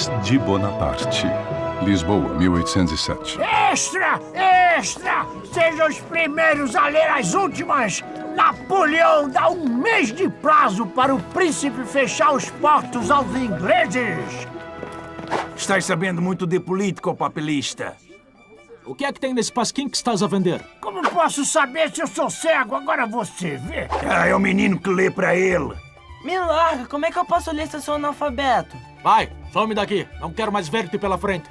Memórias de Bonaparte. Lisboa, 1807. Extra! Extra! Sejam os primeiros a ler as últimas! Napoleão dá 1 mês de prazo para o príncipe fechar os portos aos ingleses! Estás sabendo muito de política, ô papelista. O que é que tem nesse pasquim que estás a vender? Como posso saber se eu sou cego? Agora você vê. É o menino que lê pra ele. Me larga, como é que eu posso ler se eu sou analfabeto? Vai, some daqui. Não quero mais ver-te pela frente.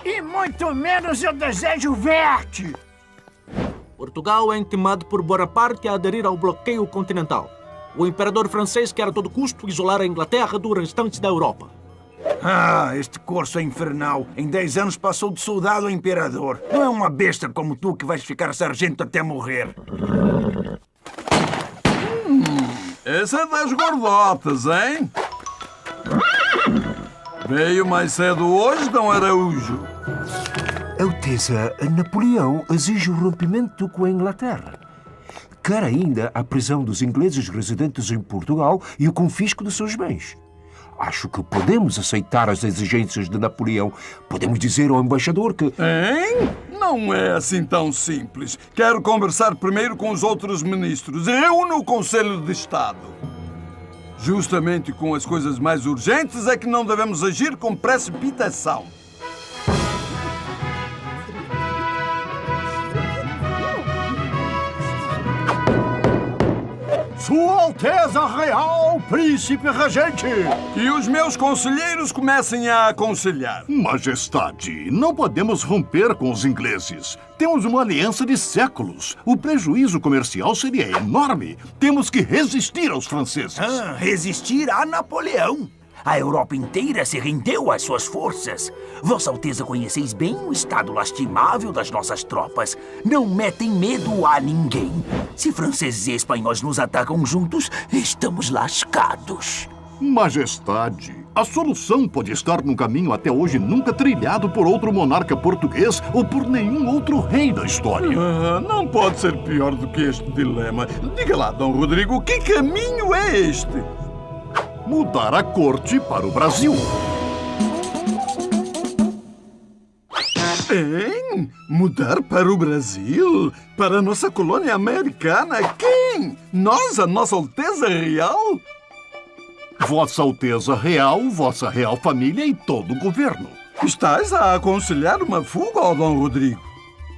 E muito menos eu desejo ver-te. Portugal é intimado por Bonaparte a aderir ao bloqueio continental. O imperador francês quer a todo custo isolar a Inglaterra do restante da Europa. Ah, este corso é infernal. Em 10 anos passou de soldado a imperador. Não é uma besta como tu que vais ficar sargento até morrer. Esse é das gordotas, hein? Veio mais cedo hoje, Dom Araújo? Alteza, Napoleão exige o rompimento com a Inglaterra. Quer ainda a prisão dos ingleses residentes em Portugal e o confisco de seus bens. Acho que podemos aceitar as exigências de Napoleão. Podemos dizer ao embaixador que... Hein? Não é assim tão simples. Quero conversar primeiro com os outros ministros. Reúno o Conselho de Estado. Justamente com as coisas mais urgentes é que não devemos agir com precipitação. Sua Alteza Real, Príncipe Regente! E os meus conselheiros comecem a aconselhar. Majestade, não podemos romper com os ingleses. Temos uma aliança de séculos. O prejuízo comercial seria enorme. Temos que resistir aos franceses. Resistir a Napoleão. A Europa inteira se rendeu às suas forças. Vossa Alteza conheceis bem o estado lastimável das nossas tropas. Não metem medo a ninguém. Se franceses e espanhóis nos atacam juntos, estamos lascados. Majestade, a solução pode estar num caminho até hoje nunca trilhado por outro monarca português ou por nenhum outro rei da história. Não pode ser pior do que este dilema. Diga lá, Dom Rodrigo, que caminho é este? Mudar a corte para o Brasil. Hein? Mudar para o Brasil? Para a nossa colônia americana? Quem? Nós, a Nossa Alteza Real? Vossa Alteza Real, Vossa Real Família e todo o governo. Estás a aconselhar uma fuga ao Dom Rodrigo?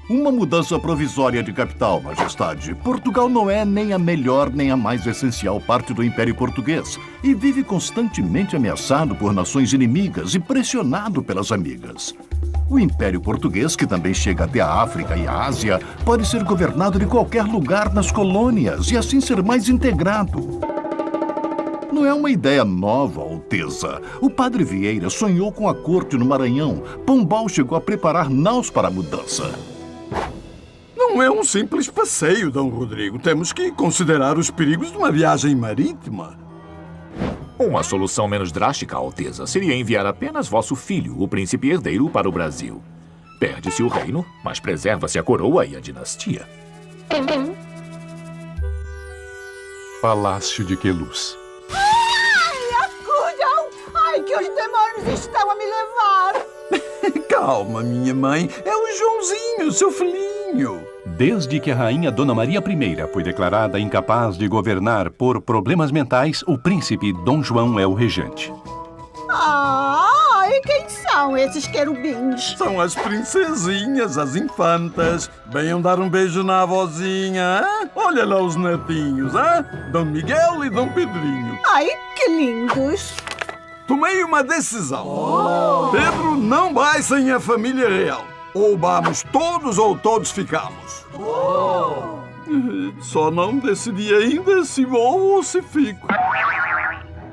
Uma mudança provisória de capital, Majestade. Portugal não é nem a melhor nem a mais essencial parte do Império Português e vive constantemente ameaçado por nações inimigas e pressionado pelas amigas. O Império Português, que também chega até a África e a Ásia, pode ser governado de qualquer lugar nas colônias e assim ser mais integrado. Não é uma ideia nova, Alteza. O padre Vieira sonhou com a corte no Maranhão. Pombal chegou a preparar naus para a mudança. Não é um simples passeio, Dom Rodrigo. Temos que considerar os perigos de uma viagem marítima. Uma solução menos drástica, Alteza, seria enviar apenas vosso filho, o príncipe herdeiro, para o Brasil. Perde-se o reino, mas preserva-se a coroa e a dinastia. Palácio de Queluz. Ai, acudam! Ai, que os demônios estão a me levar! Calma, minha mãe. É o Joãozinho, seu filhinho. Desde que a rainha Dona Maria I foi declarada incapaz de governar por problemas mentais, o príncipe Dom João é o regente. Ah, e quem são esses querubins? São as princesinhas, as infantas. Venham dar um beijo na avózinha, hein? Olha lá os netinhos, hein? Dom Miguel e Dom Pedrinho. Ai, que lindos! Tomei uma decisão. Pedro não vai sem a família real. Ou vamos todos ou todos ficamos. Só não decidi ainda se vou ou se fico.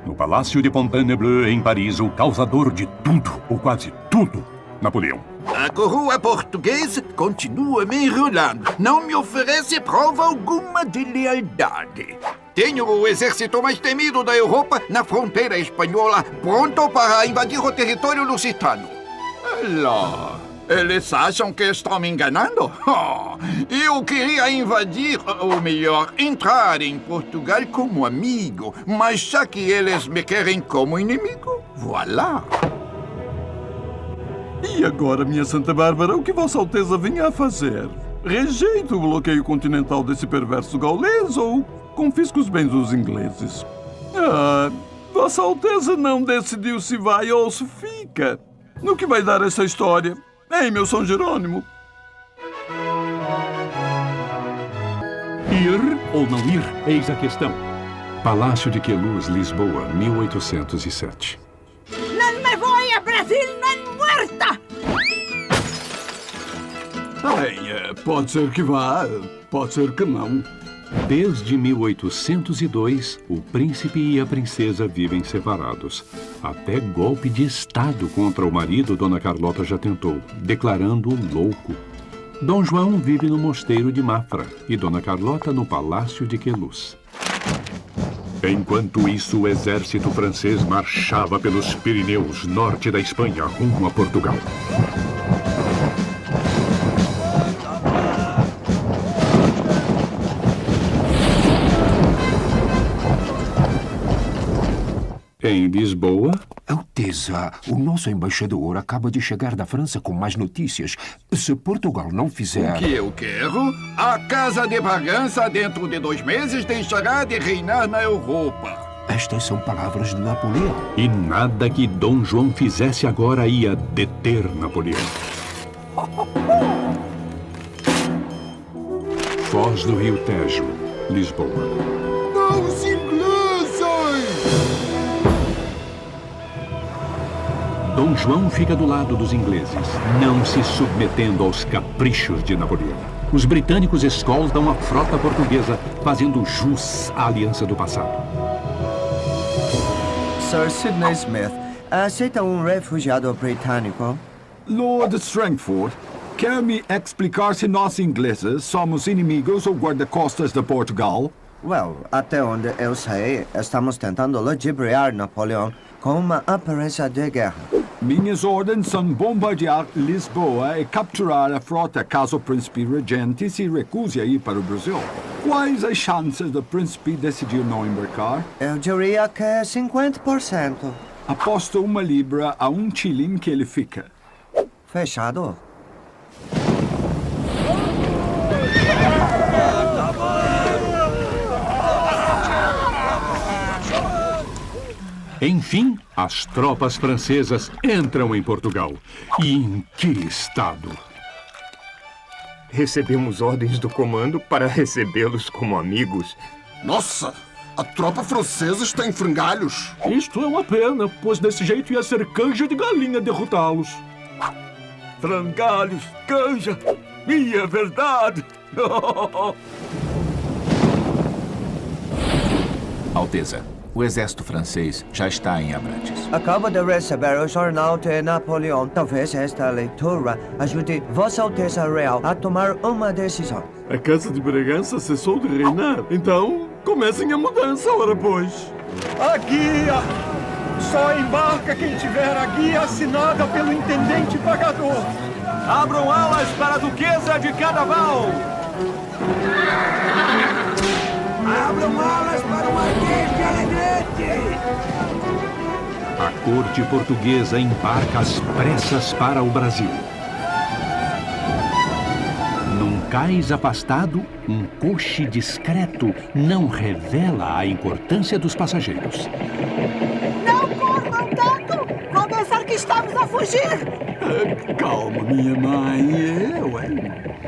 No Palácio de Fontainebleau, em Paris, o causador de tudo, ou quase tudo, Napoleão. A coroa portuguesa continua me enrolando. Não me oferece prova alguma de lealdade. Tenho o exército mais temido da Europa na fronteira espanhola, pronto para invadir o território lusitano. Lá, eles acham que estão me enganando? Eu queria invadir, ou melhor, entrar em Portugal como amigo, mas já que eles me querem como inimigo, voilà. E agora, minha Santa Bárbara, o que Vossa Alteza vinha a fazer? Rejeita o bloqueio continental desse perverso gaulês ou confisca os bens dos ingleses? Vossa Alteza não decidiu se vai ou se fica. No que vai dar essa história? Ei, meu São Jerônimo? Ir ou não ir? Eis a questão. Palácio de Queluz, Lisboa, 1807. Não me voy a Brasil, não muerta! Bem, pode ser que vá, pode ser que não. Desde 1802, o príncipe e a princesa vivem separados. Até golpe de estado contra o marido, Dona Carlota já tentou, declarando-o louco. Dom João vive no mosteiro de Mafra e Dona Carlota no palácio de Queluz. Enquanto isso, o exército francês marchava pelos Pirineus, norte da Espanha, rumo a Portugal. Em Lisboa... Alteza, o nosso embaixador acaba de chegar da França com mais notícias. Se Portugal não fizer... O que eu quero? A Casa de Bragança, dentro de 2 meses, deixará de reinar na Europa. Estas são palavras de Napoleão. E nada que Dom João fizesse agora ia deter Napoleão. Foz do Rio Tejo, Lisboa. Não, os ingleses! Dom João fica do lado dos ingleses, não se submetendo aos caprichos de Napoleão. Os britânicos escoltam a frota portuguesa, fazendo jus à aliança do passado. Sir Sidney Smith, aceita refugiado britânico? Lord Strangford, quer me explicar se nós ingleses somos inimigos ou guarda-costas de Portugal? Well, até onde eu sei, estamos tentando ludibriar Napoleão com uma aparência de guerra. Minhas ordens são bombardear Lisboa e capturar a frota caso o príncipe regente se recuse a ir para o Brasil. Quais as chances do príncipe decidir não embarcar? Eu diria que 50%. Aposto 1 libra a 1 shilling que ele fica. Fechado. Enfim, as tropas francesas entram em Portugal. E em que estado? Recebemos ordens do comando para recebê-los como amigos. Nossa! A tropa francesa está em frangalhos. Isto é uma pena, pois desse jeito ia ser canja de galinha derrotá-los. Frangalhos, canja, minha verdade. Alteza, o exército francês já está em Abrantes. Acabo de receber o jornal de Napoleão. Talvez esta leitura ajude Vossa Alteza Real a tomar uma decisão. A Casa de Bragança cessou de reinar, então comecem a mudança, ora pois. A guia! Só embarca quem tiver a guia assinada pelo intendente pagador. Abram alas para a Duquesa de Cadaval! Abram alas para o Marquês de Alegrete! A corte portuguesa embarca às pressas para o Brasil. Num cais afastado, um coche discreto não revela a importância dos passageiros. Não corram tanto! Vão pensar que estamos a fugir! Calma, minha mãe.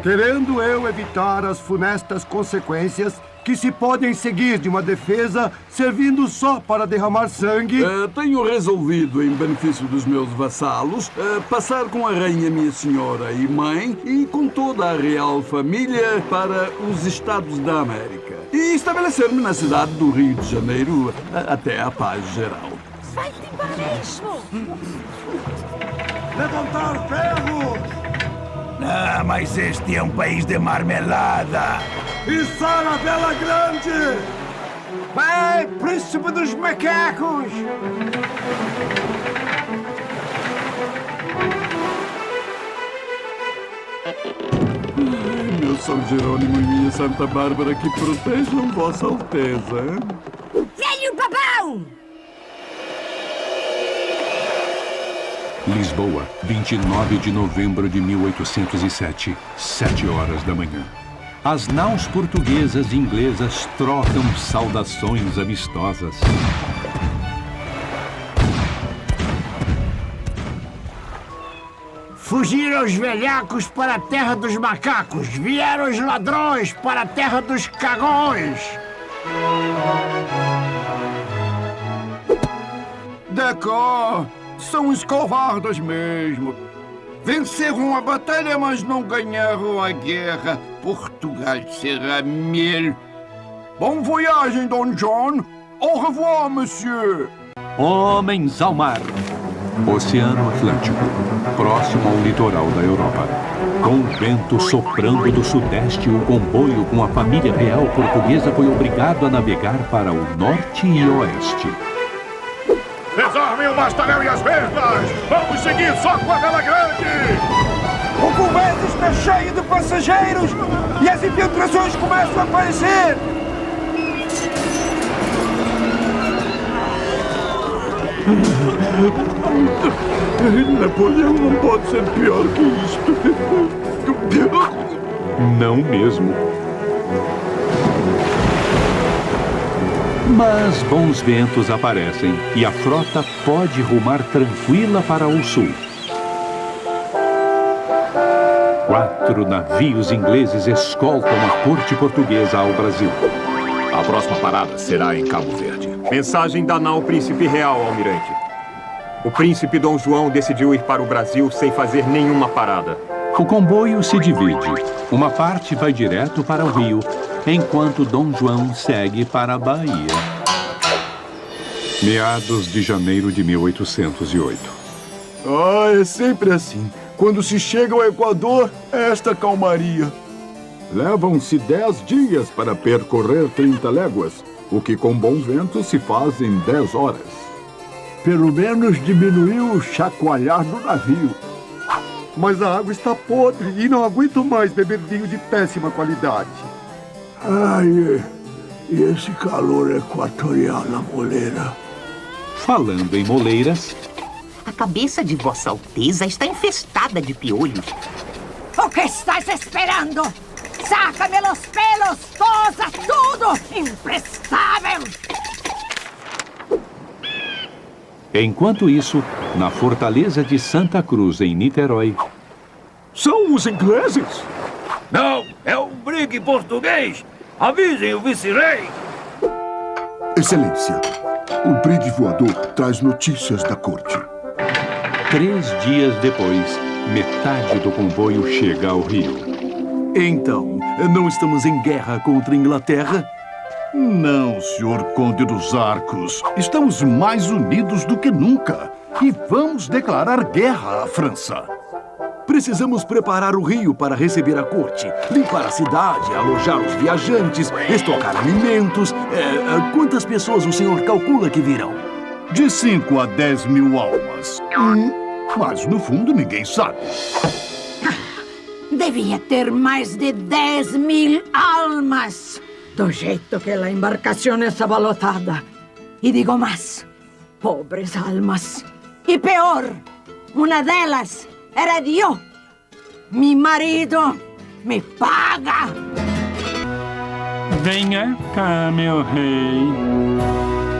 Querendo eu evitar as funestas consequências que se podem seguir de uma defesa servindo só para derramar sangue... Tenho resolvido, em benefício dos meus vassalos, passar com a rainha minha senhora e mãe e com toda a real família para os Estados da América. E estabelecer-me na cidade do Rio de Janeiro até a paz geral. Vai-te mesmo! Levantar ferro! Ah, mas este é um país de marmelada! Içar a Bela Grande! Vai, príncipe dos macacos! Ai, meu São Jerônimo e minha Santa Bárbara, que protejam Vossa Alteza. Velho babão! Lisboa, 29 de novembro de 1807, 7 horas da manhã. As naus portuguesas e inglesas trocam saudações amistosas. Fugiram os velhacos para a terra dos macacos. Vieram os ladrões para a terra dos cagões. D'accord. São os covardes mesmo. Venceram a batalha, mas não ganharam a guerra. Portugal será mil. Bom voyage, Don John. Au revoir, monsieur. Homens ao mar. Oceano Atlântico, próximo ao litoral da Europa. Com o vento soprando do sudeste, o comboio com a família real portuguesa foi obrigado a navegar para o norte e oeste. Desarmem o bastalhão e as ventas! Vamos seguir só com a vela grande! O cometa está cheio de passageiros e as infiltrações começam a aparecer! Napoleão não pode ser pior que isto. Não mesmo. Mas bons ventos aparecem e a frota pode rumar tranquila para o sul. 4 navios ingleses escoltam a corte portuguesa ao Brasil. A próxima parada será em Cabo Verde. Mensagem da nau Príncipe Real, almirante. O príncipe Dom João decidiu ir para o Brasil sem fazer nenhuma parada. O comboio se divide. Uma parte vai direto para o Rio, enquanto Dom João segue para a Bahia. Meados de janeiro de 1808. É sempre assim. Quando se chega ao Equador, é esta calmaria. Levam-se 10 dias para percorrer 30 léguas, o que com bom vento se faz em 10 horas. Pelo menos diminuiu o chacoalhar do navio. Mas a água está podre e não aguento mais beber vinho de péssima qualidade. Ai, e esse calor equatorial na moleira? Falando em moleiras... A cabeça de Vossa Alteza está infestada de piolhos. O que estás esperando? Saca-me los pelos, tosa tudo! Imprestável! Enquanto isso, na fortaleza de Santa Cruz, em Niterói... São os ingleses? Não, é um brigue português! Avisem o vice-rei! Excelência, o brigue voador traz notícias da corte. 3 dias depois, metade do comboio chega ao Rio. Então, não estamos em guerra contra a Inglaterra? Não, senhor Conde dos Arcos. Estamos mais unidos do que nunca. E vamos declarar guerra à França. Precisamos preparar o Rio para receber a corte, limpar a cidade, alojar os viajantes, estocar alimentos. Quantas pessoas o senhor calcula que virão? De 5 a 10 mil almas. Mas, no fundo, ninguém sabe. Devia ter mais de 10.000 almas. Do jeito que a embarcação estava lotada. E digo mais, pobres almas. E pior, uma delas era eu. Mi marido me paga. Venha cá, meu rei.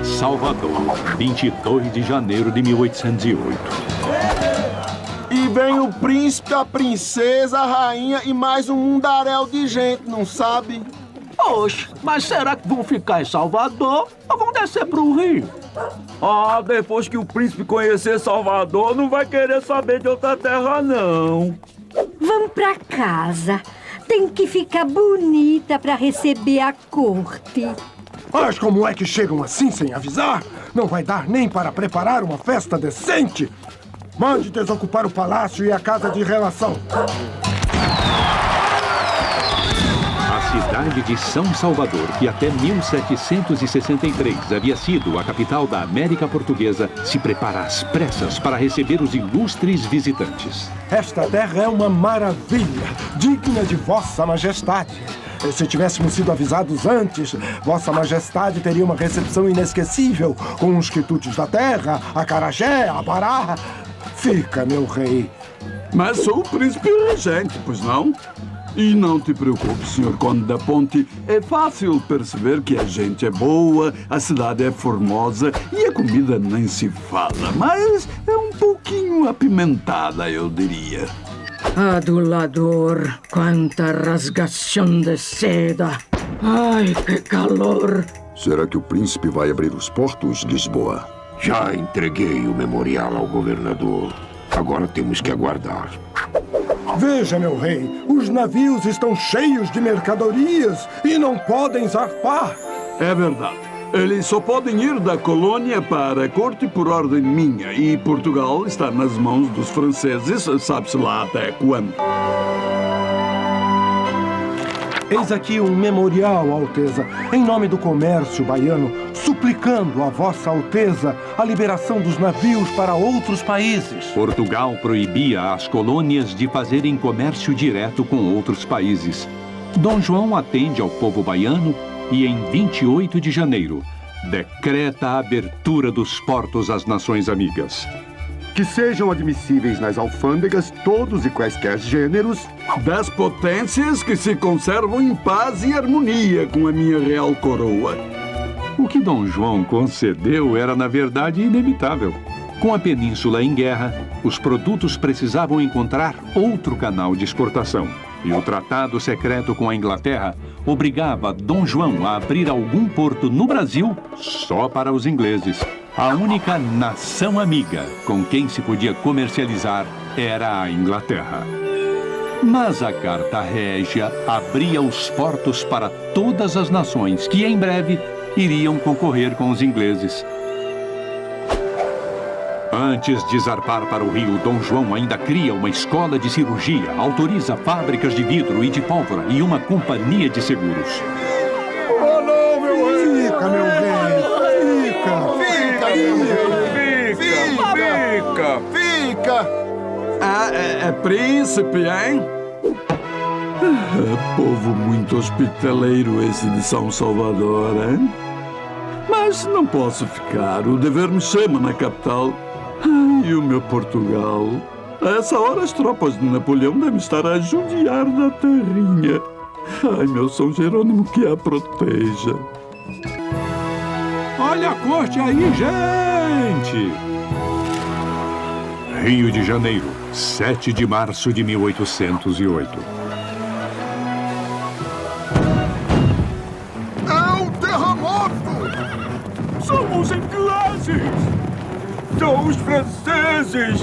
Salvador, 22 de janeiro de 1808. E vem o príncipe, a princesa, a rainha e mais um mundaréu de gente, não sabe? Oxe, mas será que vão ficar em Salvador ou vão descer pro Rio? Ah, depois que o príncipe conhecer Salvador, não vai querer saber de outra terra, não. Vamos pra casa. Tem que ficar bonita pra receber a corte. Mas como é que chegam assim sem avisar? Não vai dar nem para preparar uma festa decente. Mande desocupar o palácio e a casa de relação. A cidade de São Salvador, que até 1763 havia sido a capital da América Portuguesa, se prepara às pressas para receber os ilustres visitantes. Esta terra é uma maravilha, digna de Vossa Majestade. Se tivéssemos sido avisados antes, Vossa Majestade teria uma recepção inesquecível, com os quitutes da terra, acarajé, abará. Fica, meu rei. Mas sou o príncipe regente, pois não? E não te preocupe, senhor Conde da Ponte. É fácil perceber que a gente é boa, a cidade é formosa e a comida nem se fala. Mas é um pouquinho apimentada, eu diria. Adulador, quanta rasgação de seda. Ai, que calor. Será que o príncipe vai abrir os portos, Lisboa? Já entreguei o memorial ao governador. Agora temos que aguardar. Veja, meu rei, os navios estão cheios de mercadorias e não podem zarpar. É verdade. Eles só podem ir da colônia para a corte por ordem minha. E Portugal está nas mãos dos franceses, sabe-se lá até quando. Eis aqui um memorial, Alteza, em nome do comércio baiano, suplicando a Vossa Alteza a liberação dos navios para outros países. Portugal proibia as colônias de fazerem comércio direto com outros países. Dom João atende ao povo baiano e, em 28 de janeiro, decreta a abertura dos portos às nações amigas. Que sejam admissíveis nas alfândegas todos e quaisquer gêneros das potências que se conservam em paz e harmonia com a minha real coroa. O que Dom João concedeu era, na verdade, inevitável. Com a península em guerra, os produtos precisavam encontrar outro canal de exportação. E o tratado secreto com a Inglaterra obrigava Dom João a abrir algum porto no Brasil só para os ingleses. A única nação amiga com quem se podia comercializar era a Inglaterra. Mas a Carta Régia abria os portos para todas as nações que, em breve, iriam concorrer com os ingleses. Antes de zarpar para o Rio, Dom João ainda cria uma escola de cirurgia, autoriza fábricas de vidro e de pólvora e uma companhia de seguros. Oh, não, meu rei! Fica, meu rei! Fica! Ah, é príncipe, hein? Povo muito hospitaleiro esse de São Salvador, hein? Mas não posso ficar, o dever me chama na capital. E o meu Portugal? A essa hora as tropas de Napoleão devem estar a judiar da terrinha. Ai, meu São Jerônimo, que a proteja. Olha a corte aí, gente! Rio de Janeiro, 7 de março de 1808. É um terremoto! São os ingleses! São os franceses!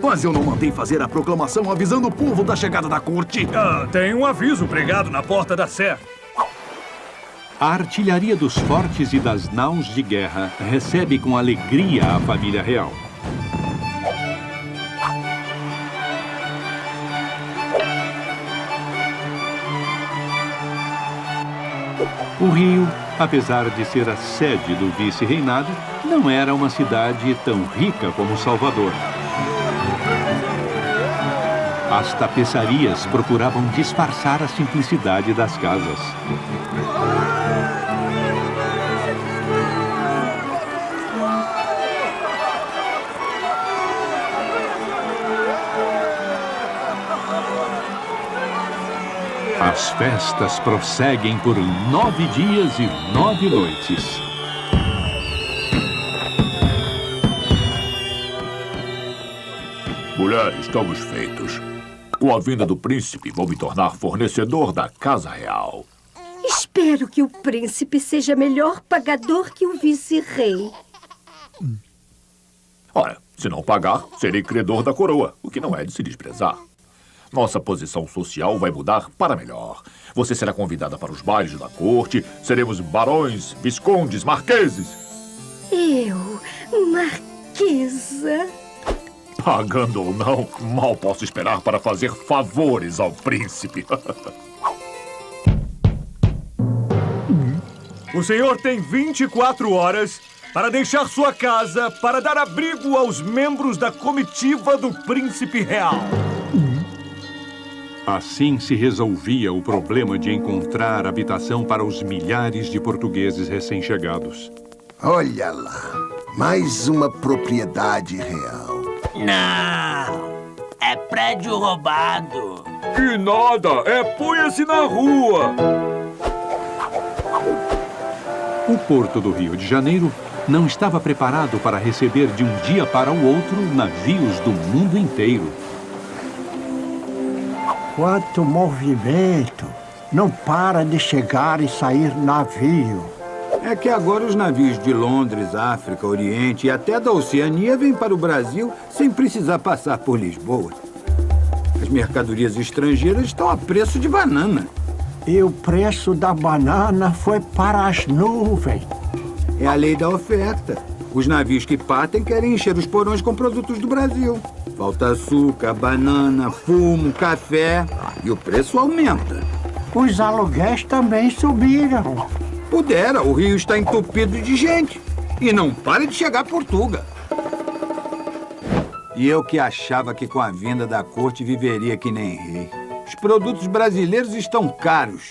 Mas eu não mandei fazer a proclamação avisando o povo da chegada da corte. Tem um aviso pregado na porta da Sé. A artilharia dos fortes e das naus de guerra recebe com alegria a família real. O Rio, apesar de ser a sede do vice-reinado, não era uma cidade tão rica como Salvador. As tapeçarias procuravam disfarçar a simplicidade das casas. As festas prosseguem por 9 dias e 9 noites. Mulher, estamos feitos. Com a vinda do príncipe, vou me tornar fornecedor da Casa Real. Espero que o príncipe seja melhor pagador que o vice-rei. Ora, se não pagar, serei credor da coroa, o que não é de se desprezar. Nossa posição social vai mudar para melhor. Você será convidada para os bailes da corte, seremos barões, viscondes, marqueses. Eu, marquesa? Pagando ou não, mal posso esperar para fazer favores ao príncipe. O senhor tem 24 horas para deixar sua casa para dar abrigo aos membros da comitiva do príncipe real. Assim se resolvia o problema de encontrar habitação para os milhares de portugueses recém-chegados. Olha lá, mais uma propriedade real. Não, é prédio roubado. Que nada, ponha-se na rua. O Porto do Rio de Janeiro não estava preparado para receber de um dia para o outro navios do mundo inteiro. Quanto movimento! Não para de chegar e sair navio. É que agora os navios de Londres, África, Oriente e até da Oceania vêm para o Brasil sem precisar passar por Lisboa. As mercadorias estrangeiras estão a preço de banana. E o preço da banana foi para as nuvens. É a lei da oferta. Os navios que partem querem encher os porões com produtos do Brasil. Falta açúcar, banana, fumo, café e o preço aumenta. Os aluguéis também subiram. Pudera, o rio está entupido de gente. E não para de chegar a Portuga. E eu que achava que com a vinda da corte viveria que nem rei. Os produtos brasileiros estão caros.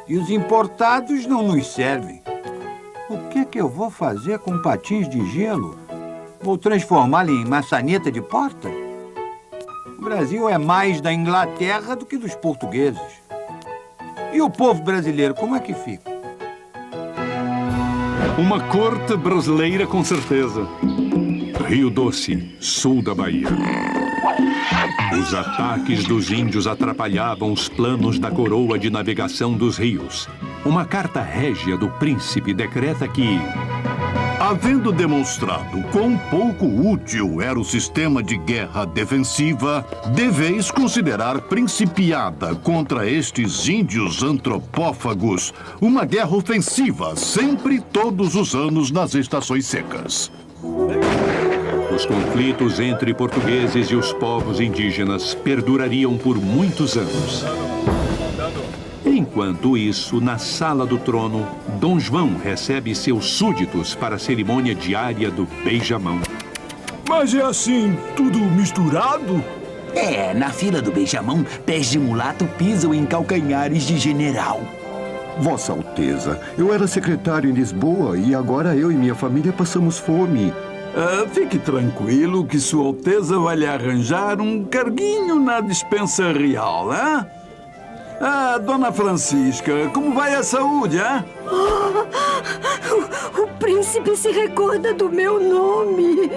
E os importados não nos servem. O que eu vou fazer com patins de gelo? Vou transformá-lo em maçaneta de porta? O Brasil é mais da Inglaterra do que dos portugueses. E o povo brasileiro, como é que fica? Uma corte brasileira, com certeza. Rio Doce, sul da Bahia. Os ataques dos índios atrapalhavam os planos da coroa de navegação dos rios. Uma carta régia do príncipe decreta que... Havendo demonstrado quão pouco útil era o sistema de guerra defensiva, deveis considerar principiada contra estes índios antropófagos uma guerra ofensiva, sempre todos os anos nas estações secas. Os conflitos entre portugueses e os povos indígenas perdurariam por muitos anos. Enquanto isso, na sala do trono, Dom João recebe seus súditos para a cerimônia diária do beijamão. Mas é assim, tudo misturado? É, na fila do beijamão, pés de mulato pisam em calcanhares de general. Vossa Alteza, eu era secretário em Lisboa e agora eu e minha família passamos fome. Fique tranquilo que Sua Alteza vai lhe arranjar um carguinho na despensa real, hein? Dona Francisca, como vai a saúde, hein? O príncipe se recorda do meu nome.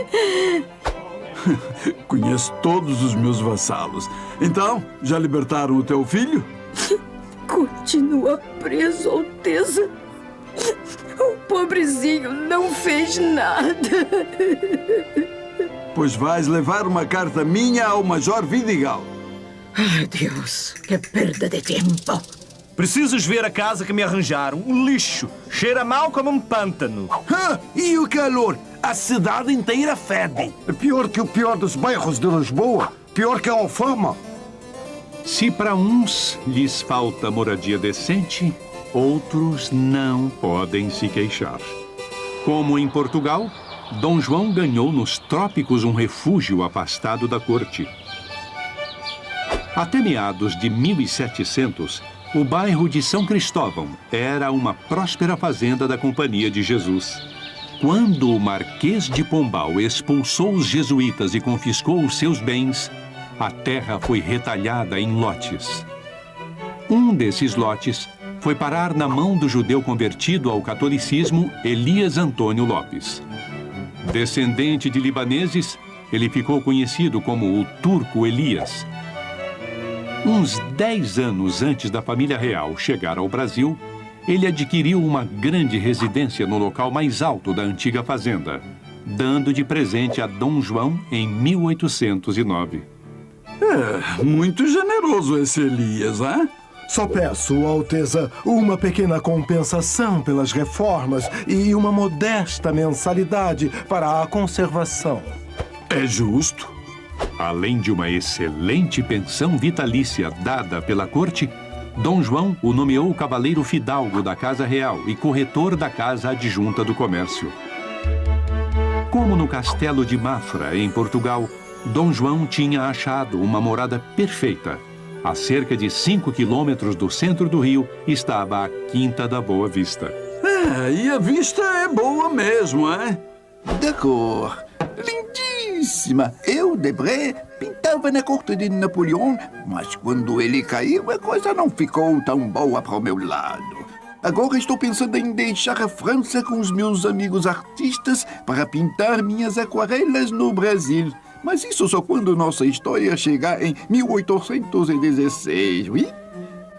Conheço todos os meus vassalos. Então, já libertaram o teu filho? Continua preso, Alteza. O pobrezinho não fez nada. Pois vais levar uma carta minha ao Major Vidigal. Ai, Deus, que perda de tempo. Precisas ver a casa que me arranjaram. Um lixo. Cheira mal como um pântano. E o calor? A cidade inteira fede. É pior que o pior dos bairros de Lisboa. Pior que a Alfama. Se para uns lhes falta moradia decente, outros não podem se queixar. Como em Portugal, Dom João ganhou nos trópicos um refúgio afastado da corte. Até meados de 1700, o bairro de São Cristóvão era uma próspera fazenda da Companhia de Jesus. Quando o Marquês de Pombal expulsou os jesuítas e confiscou os seus bens, a terra foi retalhada em lotes. Um desses lotes foi parar na mão do judeu convertido ao catolicismo Elias Antônio Lopes. Descendente de libaneses, ele ficou conhecido como o Turco Elias. Uns 10 anos antes da família real chegar ao Brasil, ele adquiriu uma grande residência no local mais alto da antiga fazenda, dando de presente a Dom João em 1809. Muito generoso esse Elias, hein? Só peço, Alteza, uma pequena compensação pelas reformas e uma modesta mensalidade para a conservação. É justo. Além de uma excelente pensão vitalícia dada pela corte, Dom João o nomeou cavaleiro fidalgo da Casa Real e corretor da Casa Adjunta do Comércio. Como no Castelo de Mafra, em Portugal, Dom João tinha achado uma morada perfeita. A cerca de 5 quilômetros do centro do Rio estava a Quinta da Boa Vista. E a vista é boa mesmo, hein? D'accord. Lindinho. belíssima. Eu, Debré, pintava na corte de Napoleão, mas quando ele caiu, a coisa não ficou tão boa para o meu lado. Agora estou pensando em deixar a França com os meus amigos artistas para pintar minhas aquarelas no Brasil. Mas isso só quando nossa história chegar em 1816, oui?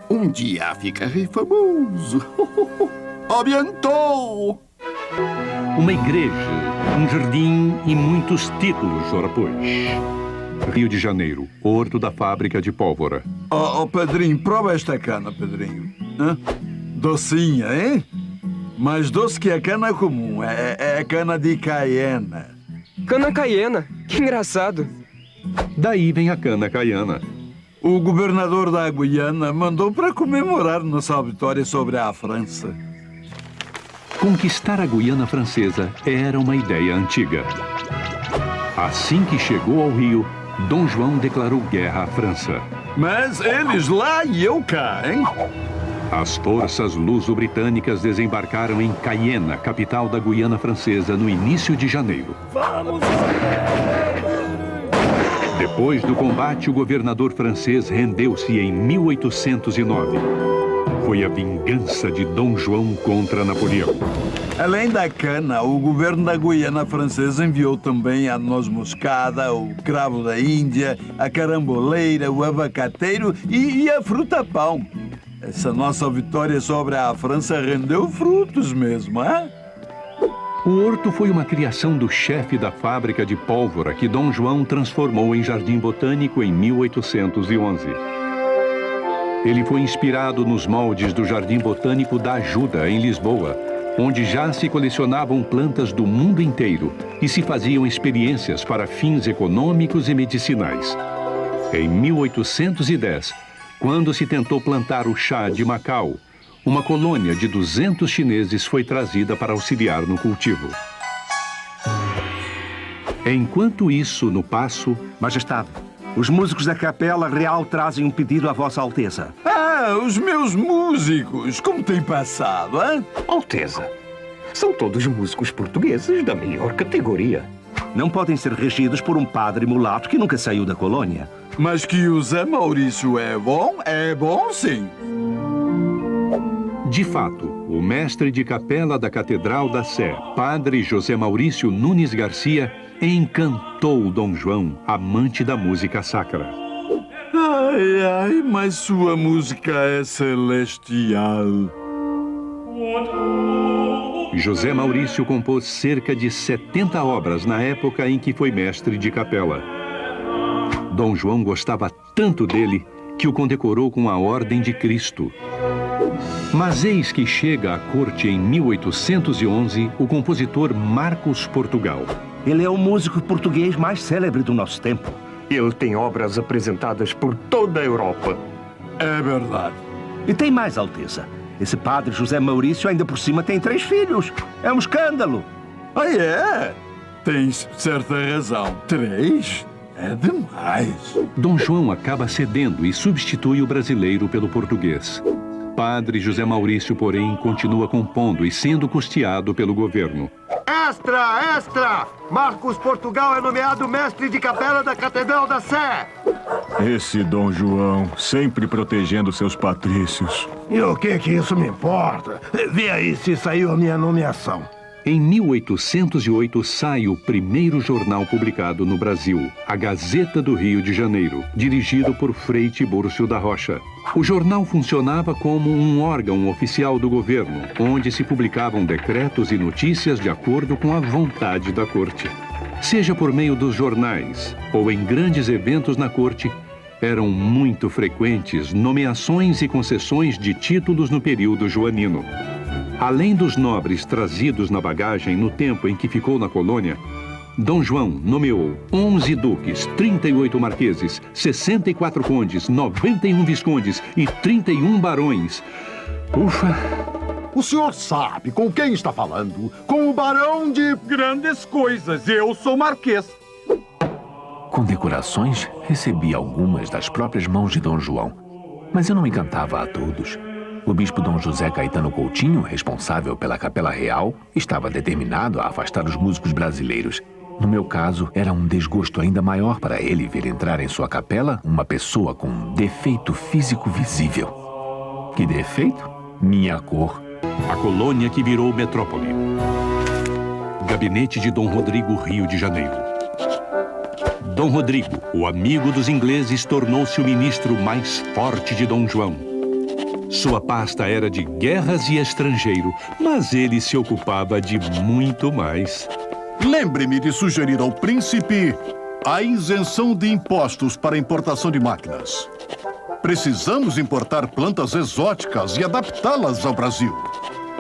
Um dia ficarei famoso. A bientôt! Uma igreja, um jardim e muitos títulos, ora pois. Rio de Janeiro, Horto da Fábrica de Pólvora. Pedrinho, prova esta cana, Pedrinho. Hã? Docinha, hein? Mais doce que a cana comum. É a cana de caiena. Cana caiena? Que engraçado. Daí vem a cana caiana. O governador da Guiana mandou para comemorar nossa vitória sobre a França. Conquistar a Guiana Francesa era uma ideia antiga. Assim que chegou ao Rio, Dom João declarou guerra à França. Mas eles lá e eu cá, hein? As forças luso-britânicas desembarcaram em Cayena, capital da Guiana Francesa, no início de janeiro. Vamos! Depois do combate, o governador francês rendeu-se em 1809. Foi a vingança de Dom João contra Napoleão. Além da cana, o governo da Guiana Francesa enviou também a noz moscada, o cravo da Índia, a caramboleira, o abacateiro e a fruta-pão. Essa nossa vitória sobre a França rendeu frutos mesmo, hein? O horto foi uma criação do chefe da fábrica de pólvora que Dom João transformou em jardim botânico em 1811. Ele foi inspirado nos moldes do Jardim Botânico da Ajuda, em Lisboa, onde já se colecionavam plantas do mundo inteiro e se faziam experiências para fins econômicos e medicinais. Em 1810, quando se tentou plantar o chá de Macau, uma colônia de 200 chineses foi trazida para auxiliar no cultivo. Enquanto isso, no paço... Majestade, os músicos da Capela Real trazem um pedido à Vossa Alteza. Ah, os meus músicos! Como tem passado, hein? Alteza, são todos músicos portugueses da melhor categoria. Não podem ser regidos por um padre mulato que nunca saiu da colônia. Mas que o Zé Maurício é bom sim. De fato, o mestre de capela da Catedral da Sé, padre José Maurício Nunes Garcia, encantou Dom João, amante da música sacra. Ai, mas sua música é celestial. José Maurício compôs cerca de 70 obras na época em que foi mestre de capela. Dom João gostava tanto dele que o condecorou com a Ordem de Cristo. Mas eis que chega à corte em 1811 o compositor Marcos Portugal. Ele é o músico português mais célebre do nosso tempo. Ele tem obras apresentadas por toda a Europa. É verdade. E tem mais, Alteza. Esse padre José Maurício ainda por cima tem 3 filhos. É um escândalo. Ah, é? Tens certa razão. 3? É demais. Dom João acaba cedendo e substitui o brasileiro pelo português. Padre José Maurício, porém, continua compondo e sendo custeado pelo governo. Extra, extra! Marcos Portugal é nomeado mestre de capela da Catedral da Sé. Esse Dom João, sempre protegendo seus patrícios. E o que isso me importa? Vê aí se saiu a minha nomeação. Em 1808 sai o primeiro jornal publicado no Brasil, a Gazeta do Rio de Janeiro, dirigido por Frei Tiburcio da Rocha. O jornal funcionava como um órgão oficial do governo, onde se publicavam decretos e notícias de acordo com a vontade da corte. Seja por meio dos jornais ou em grandes eventos na corte, eram muito frequentes nomeações e concessões de títulos no período joanino. Além dos nobres trazidos na bagagem no tempo em que ficou na colônia, Dom João nomeou 11 duques, 38 marqueses, 64 condes, 91 viscondes e 31 barões. Ufa! O senhor sabe com quem está falando? Com o barão de grandes coisas. Eu sou marquês. Condecorações recebi algumas das próprias mãos de Dom João, mas eu não encantava a todos. O bispo Dom José Caetano Coutinho, responsável pela Capela Real, estava determinado a afastar os músicos brasileiros. No meu caso, era um desgosto ainda maior para ele ver entrar em sua capela uma pessoa com um defeito físico visível. Que defeito? Minha cor. A colônia que virou metrópole. Gabinete de Dom Rodrigo, Rio de Janeiro. Dom Rodrigo, o amigo dos ingleses, tornou-se o ministro mais forte de Dom João. Sua pasta era de guerras e estrangeiro, mas ele se ocupava de muito mais. Lembre-me de sugerir ao príncipe a isenção de impostos para a importação de máquinas. Precisamos importar plantas exóticas e adaptá-las ao Brasil.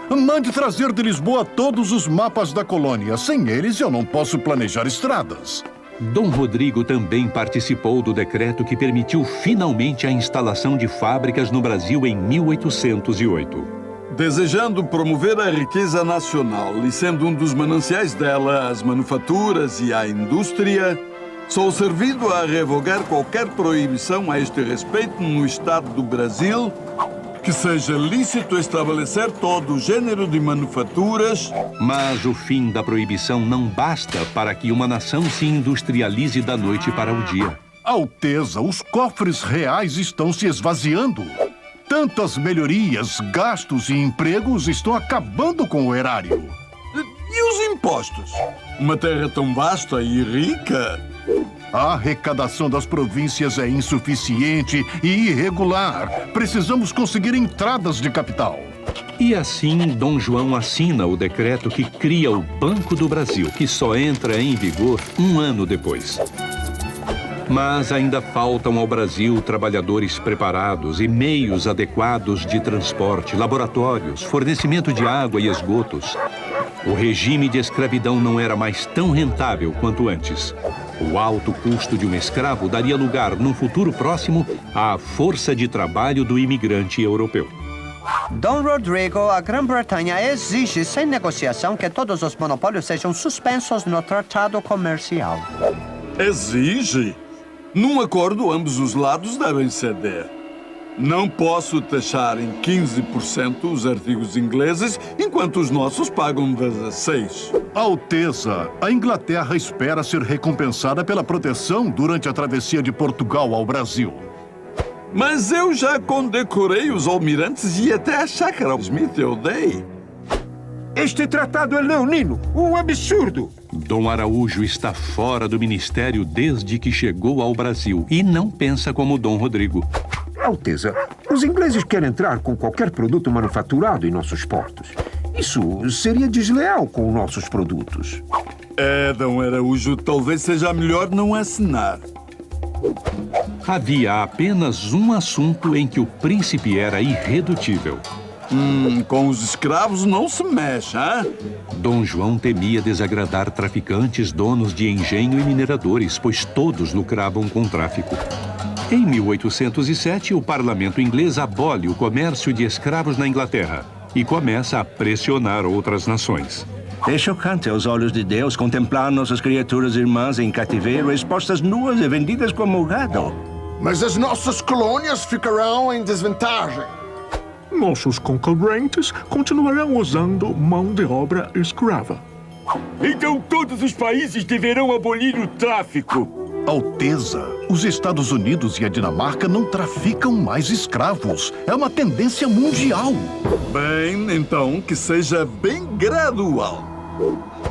Mande trazer de Lisboa todos os mapas da colônia. Sem eles, eu não posso planejar estradas. Dom Rodrigo também participou do decreto que permitiu finalmente a instalação de fábricas no Brasil em 1808. Desejando promover a riqueza nacional e sendo um dos mananciais dela, as manufaturas e a indústria, sou servido a revogar qualquer proibição a este respeito no Estado do Brasil, que seja lícito estabelecer todo o gênero de manufaturas. Mas o fim da proibição não basta para que uma nação se industrialize da noite para o dia. Alteza, os cofres reais estão se esvaziando. Tantas melhorias, gastos e empregos estão acabando com o erário. E os impostos? Uma terra tão vasta e rica. A arrecadação das províncias é insuficiente e irregular. Precisamos conseguir entradas de capital. E assim, Dom João assina o decreto que cria o Banco do Brasil, que só entra em vigor um ano depois. Mas ainda faltam ao Brasil trabalhadores preparados e meios adequados de transporte, laboratórios, fornecimento de água e esgotos. O regime de escravidão não era mais tão rentável quanto antes. O alto custo de um escravo daria lugar, num futuro próximo, à força de trabalho do imigrante europeu. Dom Rodrigo, a Grã-Bretanha exige, sem negociação, que todos os monopólios sejam suspensos no tratado comercial. Exige? Num acordo, ambos os lados devem ceder. Não posso taxar em 15% os artigos ingleses, enquanto os nossos pagam 16%. Alteza, a Inglaterra espera ser recompensada pela proteção durante a travessia de Portugal ao Brasil. Mas eu já condecorei os almirantes e até a chácara Smith eu dei. Este tratado é leonino, um absurdo. Dom Araújo está fora do ministério desde que chegou ao Brasil e não pensa como Dom Rodrigo. Alteza, os ingleses querem entrar com qualquer produto manufaturado em nossos portos. Isso seria desleal com nossos produtos. Dom Araújo, talvez seja melhor não assinar. Havia apenas um assunto em que o príncipe era irredutível. Com os escravos não se mexe, hein? Dom João temia desagradar traficantes, donos de engenho e mineradores, pois todos lucravam com o tráfico. Em 1807, o parlamento inglês abole o comércio de escravos na Inglaterra e começa a pressionar outras nações. É chocante aos olhos de Deus contemplar nossas criaturas irmãs em cativeiro expostas nuas e vendidas como gado. Mas as nossas colônias ficarão em desvantagem. Nossos concorrentes continuarão usando mão de obra escrava. Então todos os países deverão abolir o tráfico. Alteza, os Estados Unidos e a Dinamarca não traficam mais escravos. É uma tendência mundial. Bem, então, que seja bem gradual.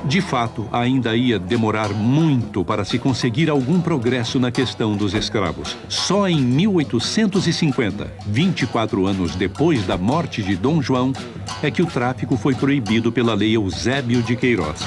De fato, ainda ia demorar muito para se conseguir algum progresso na questão dos escravos. Só em 1850, 24 anos depois da morte de Dom João, é que o tráfico foi proibido pela lei Eusébio de Queiroz.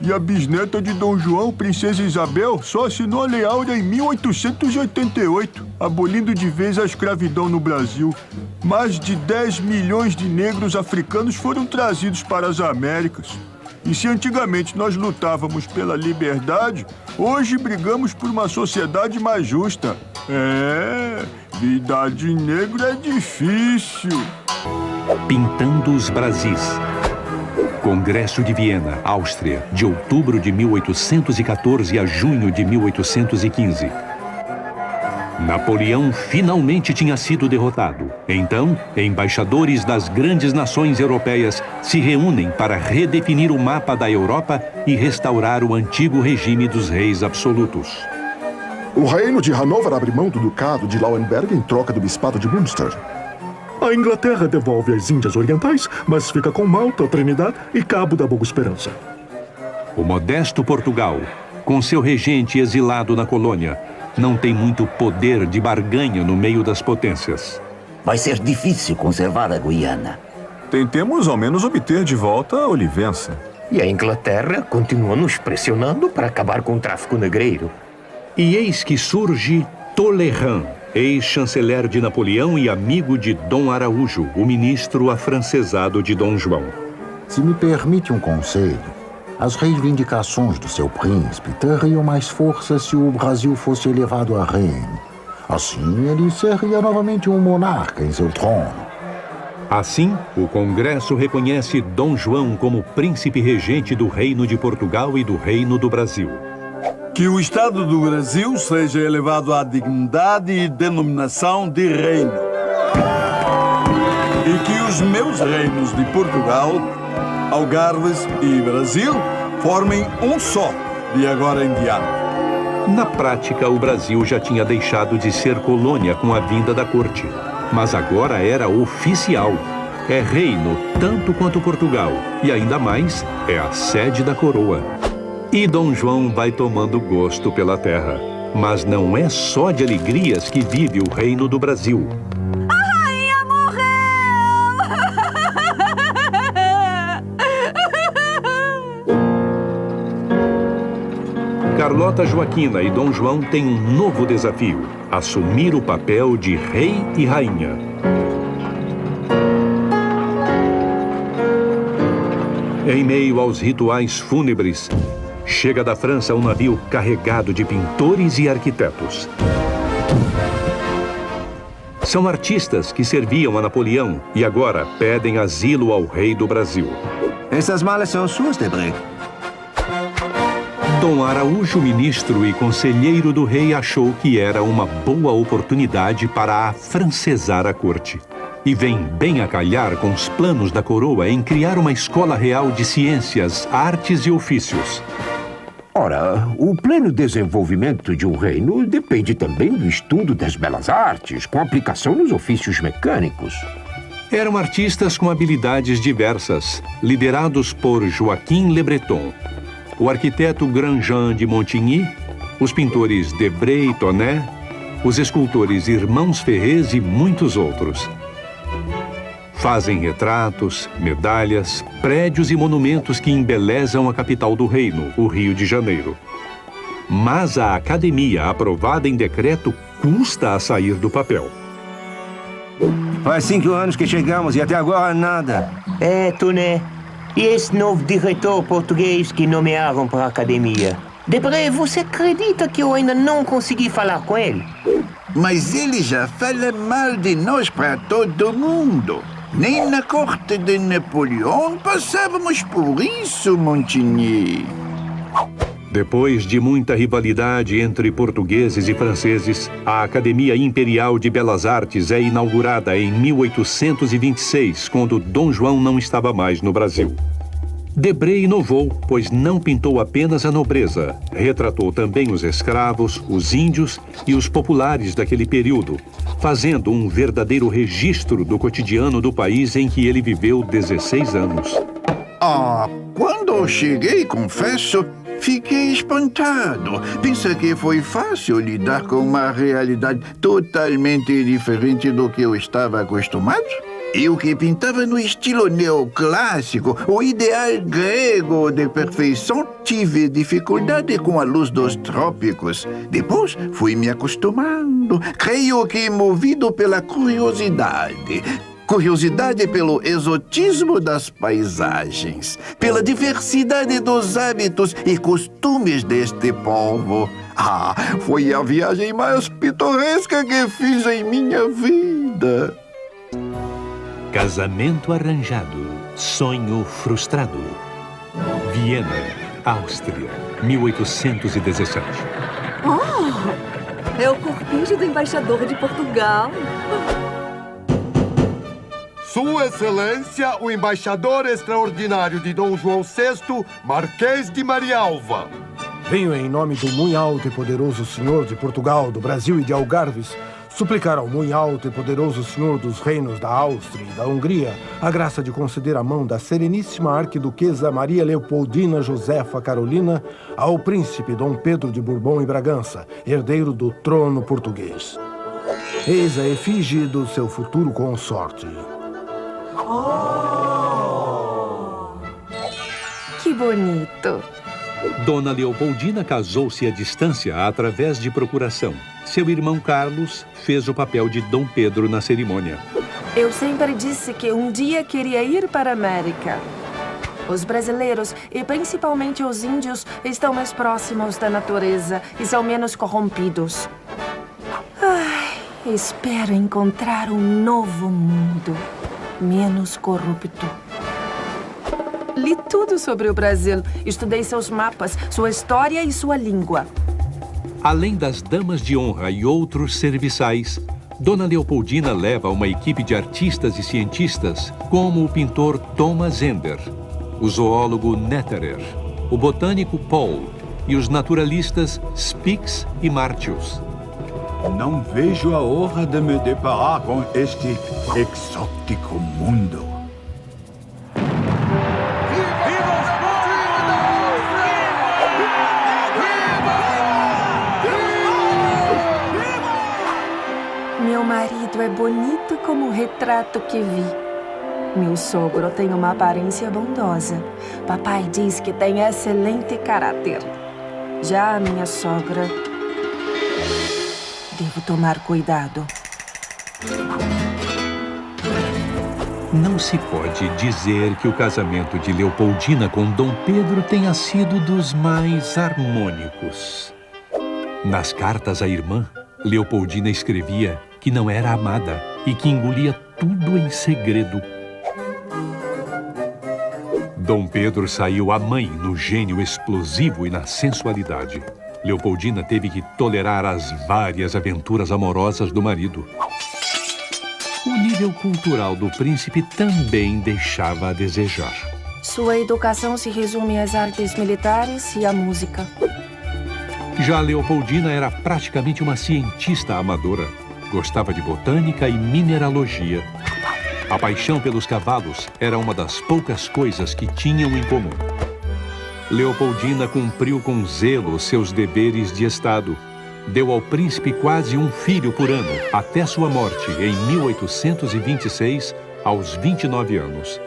E a bisneta de Dom João, Princesa Isabel, só assinou a Lei Áurea em 1888, abolindo de vez a escravidão no Brasil. Mais de 10 milhões de negros africanos foram trazidos para as Américas. E se antigamente nós lutávamos pela liberdade, hoje brigamos por uma sociedade mais justa. Vida de negro é difícil. Pintando os Brasis. Congresso de Viena, Áustria, de outubro de 1814 a junho de 1815. Napoleão finalmente tinha sido derrotado. Então, embaixadores das grandes nações europeias se reúnem para redefinir o mapa da Europa e restaurar o antigo regime dos reis absolutos. O reino de Hanover abre mão do ducado de Lauenberg em troca do bispado de Münster. A Inglaterra devolve as Índias Orientais, mas fica com Malta, Trinidad e Cabo da Boa Esperança. O modesto Portugal, com seu regente exilado na colônia, não tem muito poder de barganha no meio das potências. Vai ser difícil conservar a Guiana. Tentemos ao menos obter de volta a Olivença. E a Inglaterra continua nos pressionando para acabar com o tráfico negreiro. E eis que surge Talleyrand, ex-chanceler de Napoleão e amigo de Dom Araújo, o ministro afrancesado de Dom João. Se me permite um conselho, as reivindicações do seu príncipe teriam mais força se o Brasil fosse elevado a reino. Assim, ele seria novamente um monarca em seu trono. Assim, o Congresso reconhece Dom João como príncipe regente do Reino de Portugal e do Reino do Brasil. Que o Estado do Brasil seja elevado à dignidade e denominação de reino. E que os meus reinos de Portugal, Algarves e Brasil formem um só de agora em diante. Na prática, o Brasil já tinha deixado de ser colônia com a vinda da corte. Mas agora era oficial. É reino tanto quanto Portugal. E ainda mais, é a sede da coroa. E Dom João vai tomando gosto pela terra. Mas não é só de alegrias que vive o reino do Brasil. A rainha morreu! Carlota Joaquina e Dom João têm um novo desafio: assumir o papel de rei e rainha. Em meio aos rituais fúnebres, chega da França um navio carregado de pintores e arquitetos. São artistas que serviam a Napoleão e agora pedem asilo ao rei do Brasil. Essas malas são suas, Debré. Dom Araújo, ministro e conselheiro do rei, achou que era uma boa oportunidade para afrancesar a corte. E vem bem a calhar com os planos da coroa em criar uma escola real de ciências, artes e ofícios. Ora, o pleno desenvolvimento de um reino depende também do estudo das belas artes, com aplicação nos ofícios mecânicos. Eram artistas com habilidades diversas, liderados por Joaquim Le Breton, o arquiteto Grandjean de Montigny, os pintores Debré e Tonnet, os escultores Irmãos Ferrez e muitos outros. Fazem retratos, medalhas, prédios e monumentos que embelezam a capital do reino, o Rio de Janeiro. Mas a academia, aprovada em decreto, custa a sair do papel. Faz 5 anos que chegamos e até agora nada. É, Tonnet. E esse novo diretor português que nomearam para a academia? Debré, você acredita que eu ainda não consegui falar com ele? Mas ele já fala mal de nós para todo mundo. Nem na corte de Napoleão passávamos por isso, Montigny. Depois de muita rivalidade entre portugueses e franceses, a Academia Imperial de Belas Artes é inaugurada em 1826, quando Dom João não estava mais no Brasil. Debré inovou, pois não pintou apenas a nobreza, retratou também os escravos, os índios e os populares daquele período, fazendo um verdadeiro registro do cotidiano do país em que ele viveu 16 anos. Quando eu cheguei, confesso, fiquei espantado. Pensa que foi fácil lidar com uma realidade totalmente diferente do que eu estava acostumado? Eu que pintava no estilo neoclássico, o ideal grego de perfeição, tive dificuldade com a luz dos trópicos. Depois fui me acostumando, creio que movido pela curiosidade. Curiosidade pelo exotismo das paisagens, pela diversidade dos hábitos e costumes deste povo. Foi a viagem mais pitoresca que fiz em minha vida. Casamento arranjado, sonho frustrado. Viena, Áustria, 1817. É o corpijo do embaixador de Portugal. Sua Excelência, o embaixador extraordinário de Dom João VI, Marquês de Marialva. Venho em nome do muito alto e poderoso senhor de Portugal, do Brasil e de Algarves, suplicar ao muito alto e poderoso senhor dos reinos da Áustria e da Hungria a graça de conceder a mão da sereníssima arquiduquesa Maria Leopoldina Josefa Carolina ao príncipe Dom Pedro de Bourbon e Bragança, herdeiro do trono português. Eis a efígie do seu futuro consorte. Que bonito! Dona Leopoldina casou-se à distância através de procuração. Seu irmão Carlos fez o papel de Dom Pedro na cerimônia. Eu sempre disse que um dia queria ir para a América. Os brasileiros, e principalmente os índios, estão mais próximos da natureza e são menos corrompidos. Ai, espero encontrar um novo mundo, menos corrupto. Li tudo sobre o Brasil. Estudei seus mapas, sua história e sua língua. Além das damas de honra e outros serviçais, Dona Leopoldina leva uma equipe de artistas e cientistas, como o pintor Thomas Ender, o zoólogo Netterer, o botânico Paul e os naturalistas Spix e Martius. Não vejo a hora de me deparar com este exótico mundo. Meu marido é bonito como o retrato que vi. Meu sogro tem uma aparência bondosa. Papai diz que tem excelente caráter. Já a minha sogra... Devo tomar cuidado. Não se pode dizer que o casamento de Leopoldina com Dom Pedro tenha sido dos mais harmônicos. Nas cartas à irmã, Leopoldina escrevia que não era amada e que engolia tudo em segredo. Dom Pedro saiu a mãe no gênio explosivo e na sensualidade. Leopoldina teve que tolerar as várias aventuras amorosas do marido. O nível cultural do príncipe também deixava a desejar. Sua educação se resume às artes militares e à música. Já Leopoldina era praticamente uma cientista amadora. Gostava de botânica e mineralogia. A paixão pelos cavalos era uma das poucas coisas que tinham em comum. Leopoldina cumpriu com zelo seus deveres de Estado. Deu ao príncipe quase um filho por ano, até sua morte em 1826, aos 29 anos.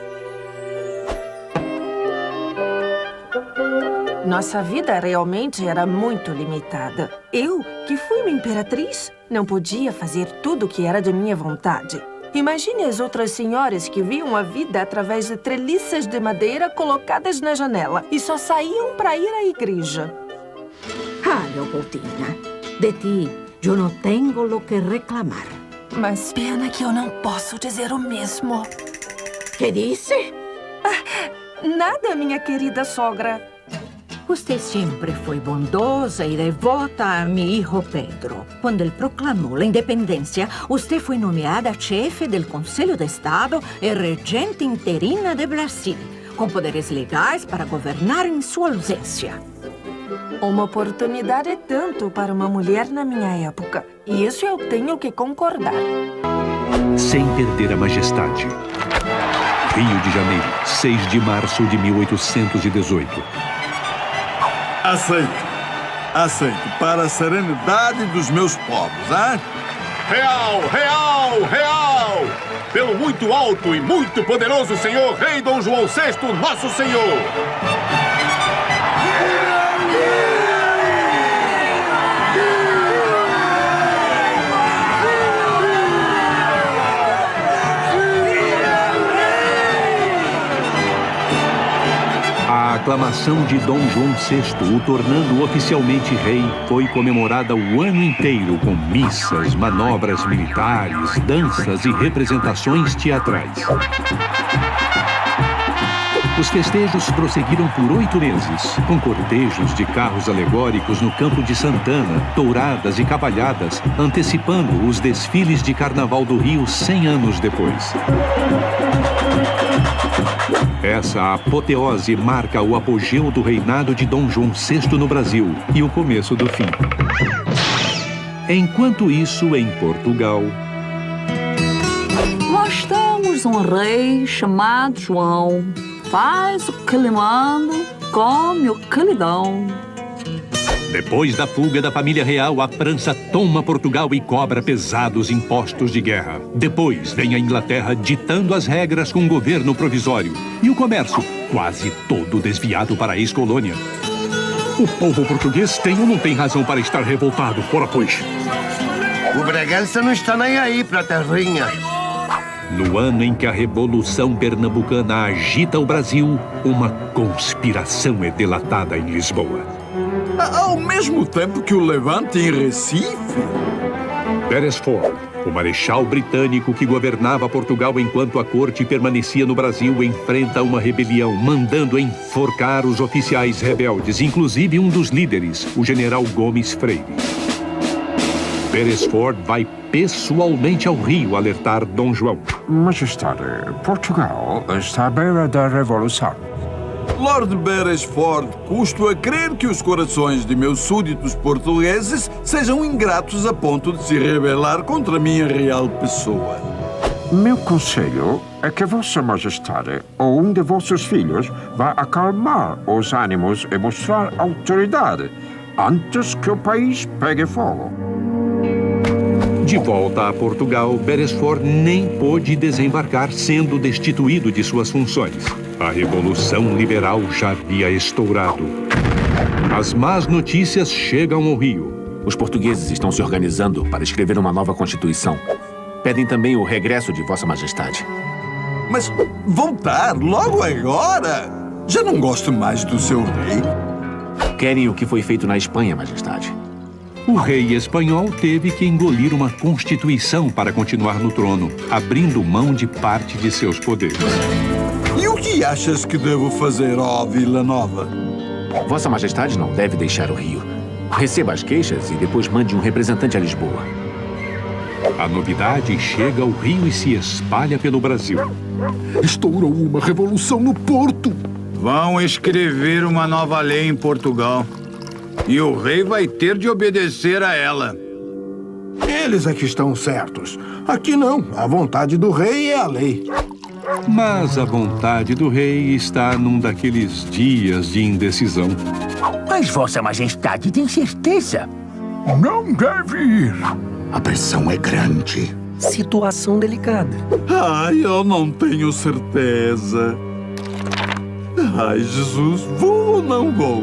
Nossa vida realmente era muito limitada. Eu, que fui uma imperatriz, não podia fazer tudo o que era de minha vontade. Imagine as outras senhoras que viam a vida através de treliças de madeira colocadas na janela e só saíam para ir à igreja. Ah, Leopoldina, de ti eu não tenho o que reclamar. Mas pena que eu não posso dizer o mesmo. Que disse? Nada, minha querida sogra. Você sempre foi bondosa e devota a meu filho Pedro. Quando ele proclamou a independência, você foi nomeada chefe do Conselho de Estado e regente interina do Brasil, com poderes legais para governar em sua ausência. Uma oportunidade é tanto para uma mulher na minha época. E isso eu tenho que concordar. Sem perder a majestade. Rio de Janeiro, 6 de março de 1818. Aceito, para a serenidade dos meus povos, hein? Real! Pelo muito alto e muito poderoso senhor Rei Dom João VI, nosso senhor! A aclamação de Dom João VI, o tornando oficialmente rei, foi comemorada o ano inteiro com missas, manobras militares, danças e representações teatrais. Os festejos prosseguiram por 8 meses, com cortejos de carros alegóricos no Campo de Santana, touradas e cavalhadas, antecipando os desfiles de Carnaval do Rio 100 anos depois. Essa apoteose marca o apogeu do reinado de Dom João VI no Brasil e o começo do fim. Enquanto isso, em Portugal... Nós temos um rei chamado João. Faz o que lhe manda, come o que lhe dão. Depois da fuga da família real, a França toma Portugal e cobra pesados impostos de guerra. Depois vem a Inglaterra ditando as regras com um governo provisório. E o comércio, quase todo desviado para a ex-colônia. O povo português tem ou não tem razão para estar revoltado? Ora, pois. O Bragança não está nem aí para a terrinha. No ano em que a Revolução Pernambucana agita o Brasil, uma conspiração é delatada em Lisboa. Ao mesmo tempo que o levante em Recife? Beresford, o marechal britânico que governava Portugal enquanto a corte permanecia no Brasil, enfrenta uma rebelião, mandando enforcar os oficiais rebeldes, inclusive um dos líderes, o general Gomes Freire. Beresford vai pessoalmente ao Rio alertar Dom João. Majestade, Portugal está à beira da revolução. Lord Beresford, custo a crer que os corações de meus súditos portugueses sejam ingratos a ponto de se rebelar contra minha real pessoa. Meu conselho é que Vossa Majestade ou um de vossos filhos vá acalmar os ânimos e mostrar autoridade antes que o país pegue fogo. De volta a Portugal, Beresford nem pôde desembarcar, sendo destituído de suas funções. A Revolução Liberal já havia estourado. As más notícias chegam ao Rio. Os portugueses estão se organizando para escrever uma nova Constituição. Pedem também o regresso de Vossa Majestade. Mas voltar logo agora? Já não gosto mais do seu rei. Querem o que foi feito na Espanha, Majestade. O rei espanhol teve que engolir uma constituição para continuar no trono, abrindo mão de parte de seus poderes. E o que achas que devo fazer, ó Vila Nova? Vossa Majestade não deve deixar o Rio. Receba as queixas e depois mande um representante a Lisboa. A novidade chega ao Rio e se espalha pelo Brasil. Estourou uma revolução no Porto. Vão escrever uma nova lei em Portugal. E o rei vai ter de obedecer a ela. Eles é que estão certos. Aqui não. A vontade do rei é a lei. Mas a vontade do rei está num daqueles dias de indecisão. Mas Vossa Majestade tem certeza? Não deve ir. A pressão é grande. Situação delicada. Ai, eu não tenho certeza. Ai, Jesus, vou ou não vou?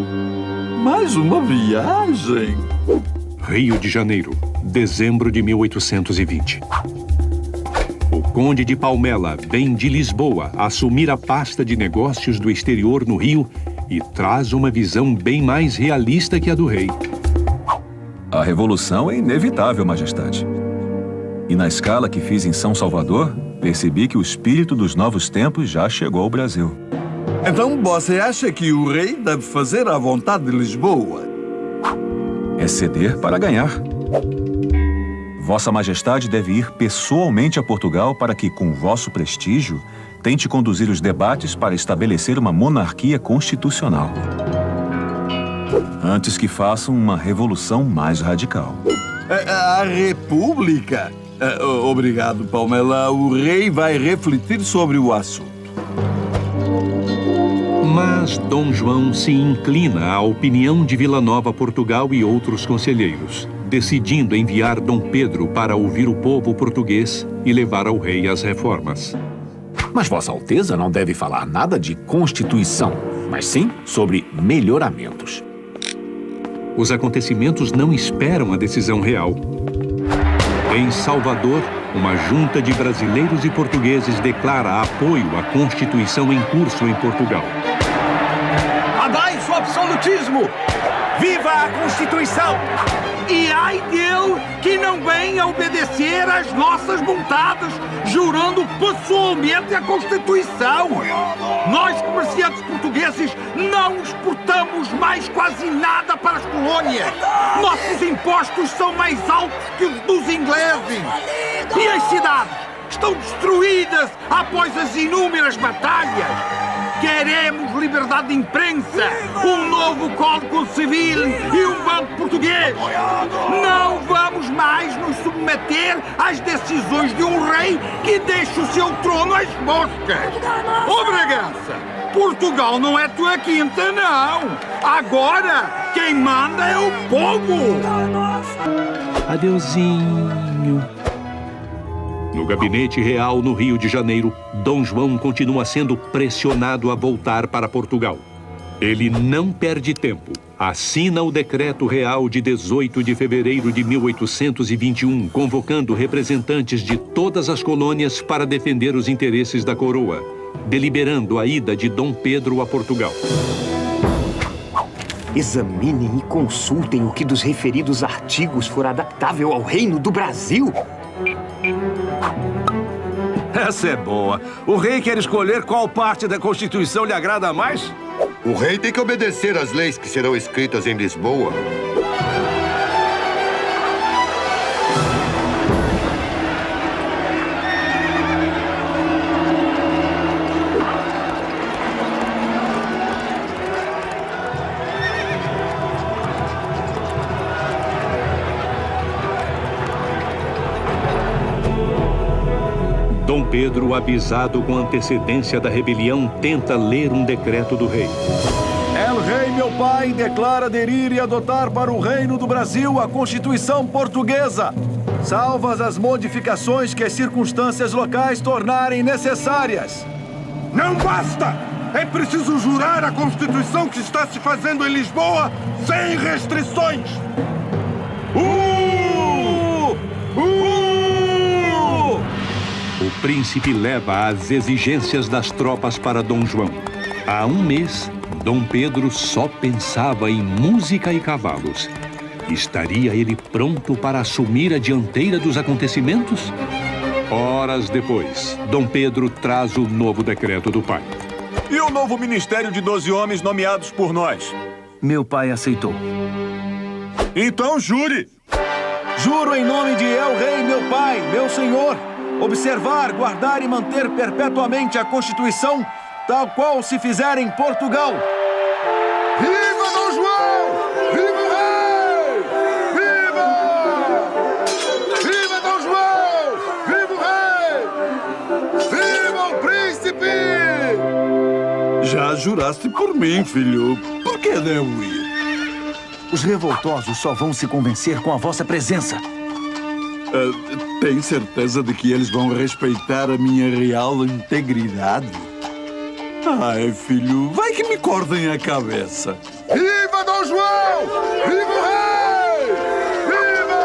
Mais uma viagem. Rio de Janeiro, dezembro de 1820. O conde de Palmela vem de Lisboa assumir a pasta de negócios do exterior no Rio e traz uma visão bem mais realista que a do rei. A revolução é inevitável, Majestade. E na escala que fiz em São Salvador, percebi que o espírito dos novos tempos já chegou ao Brasil. Então você acha que o rei deve fazer a vontade de Lisboa? É ceder para ganhar. Vossa Majestade deve ir pessoalmente a Portugal para que, com vosso prestígio, tente conduzir os debates para estabelecer uma monarquia constitucional. Antes que façam uma revolução mais radical. A República? Obrigado, Palmela. O rei vai refletir sobre o assunto. Mas Dom João se inclina à opinião de Vila Nova, Portugal e outros conselheiros, decidindo enviar Dom Pedro para ouvir o povo português e levar ao rei as reformas. Mas Vossa Alteza não deve falar nada de Constituição, mas sim sobre melhoramentos. Os acontecimentos não esperam a decisão real. Em Salvador, uma junta de brasileiros e portugueses declara apoio à Constituição em curso em Portugal. Abaixo o absolutismo! Viva a Constituição! E ai dele que não venha obedecer às nossas vontades, jurando pessoalmente a Constituição. Nós, comerciantes portugueses, não exportamos mais quase nada para as colônias. Nossos impostos são mais altos que os dos ingleses. E as cidades estão destruídas após as inúmeras batalhas. Queremos liberdade de imprensa, um novo Código Civil e um banco português. Não vamos mais nos submeter às decisões de um rei que deixa o seu trono às moscas. Ô Bragança, Portugal não é tua quinta, não. Agora, quem manda é o povo. Adeusinho. No gabinete real no Rio de Janeiro, Dom João continua sendo pressionado a voltar para Portugal. Ele não perde tempo. Assina o decreto real de 18 de fevereiro de 1821, convocando representantes de todas as colônias para defender os interesses da coroa, deliberando a ida de Dom Pedro a Portugal. Examinem e consultem o que dos referidos artigos for adaptável ao Reino do Brasil. Essa é boa. O rei quer escolher qual parte da Constituição lhe agrada mais? O rei tem que obedecer às leis que serão escritas em Lisboa. Dom Pedro, avisado com antecedência da rebelião, tenta ler um decreto do rei. El Rei, meu pai, declara aderir e adotar para o Reino do Brasil a Constituição Portuguesa, salvas as modificações que as circunstâncias locais tornarem necessárias. Não basta! É preciso jurar a Constituição que está se fazendo em Lisboa sem restrições! O príncipe leva as exigências das tropas para Dom João. Há um mês, Dom Pedro só pensava em música e cavalos. Estaria ele pronto para assumir a dianteira dos acontecimentos? Horas depois, Dom Pedro traz o novo decreto do pai. E o novo ministério de 12 homens nomeados por nós? Meu pai aceitou. Então jure! Juro em nome de El Rei, meu pai, meu senhor, observar, guardar e manter perpetuamente a Constituição, tal qual se fizer em Portugal. Viva Dom João! Viva o rei! Viva! Viva Dom João! Viva o rei! Viva o príncipe! Já juraste por mim, filho. Por que devo ir? Os revoltosos só vão se convencer com a vossa presença. Tem certeza de que eles vão respeitar a minha real integridade? Ai, filho, vai que me cortem a cabeça. Viva Dom João! Viva o rei! Viva!